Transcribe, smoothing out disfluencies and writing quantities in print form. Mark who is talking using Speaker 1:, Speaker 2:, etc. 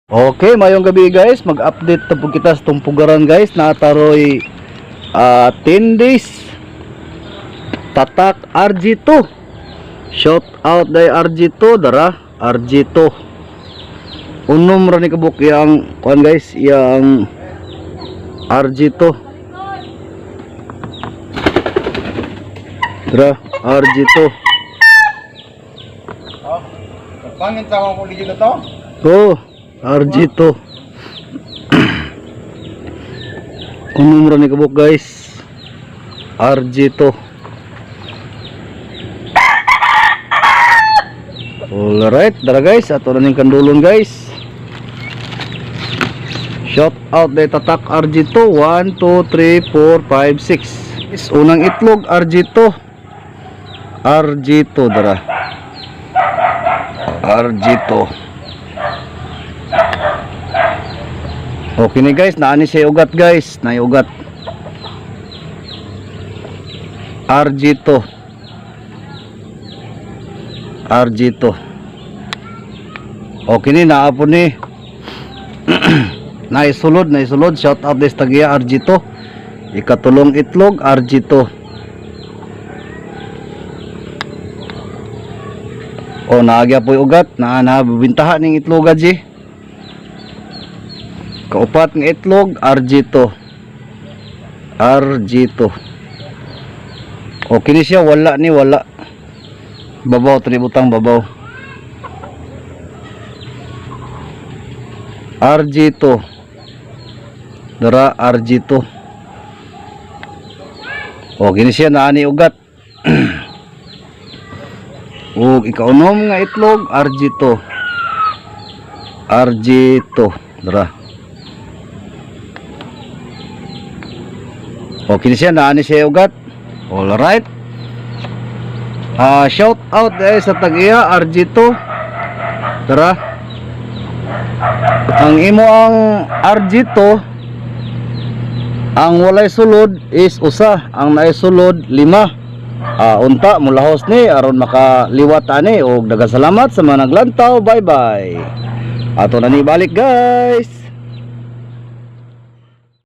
Speaker 1: Okay, mayong gabi guys, mag-update po kita sa tumpugaran guys. Nataroy 10 days tatak RG2. Shout out day RG2, dara RG2. Unom ra ni kabuk yang kuan guys, yang RG2. Dara RG2.
Speaker 2: Oh, pangin sama mo dito to?
Speaker 1: Oh, RG2. Unom ra ni kabuk guys. RG2. Alright, dara guys, ato na ning kandulon guys. Shout out day tatak RG2. 1, 2, 3, 4, 5, 6. Is unang itlog RG2. RG2 dara. RG2. Okay ni guys, naani siya ugat guys, naay ugat. RG2. RG2. Okay ni, naapon ni. Naisulod. Shout out des tagiya RG2. Ikatulong itlog RG2. O naagya po ugat, nabibintahan ning itlog adji. Kaupat ng itlog RG2. RG2. Okay ni siya, wala. Babaw, tributang babaw. RG2. Dara RG2. Okay ni siya, naani ugat. Ug ikaunom nga itlog RG2. RG2. Dara. Okay na siya, naani siya ugat. Alright. Shout out sa tagiya RG2. Tara. Ang imo ang RG2, ang walay sulod is usa, ang naay sulod 5. Unta mulahos ni aron makaliwat ani og daghang salamat sa mga naglantaw. Bye bye. Ato na ni balik guys.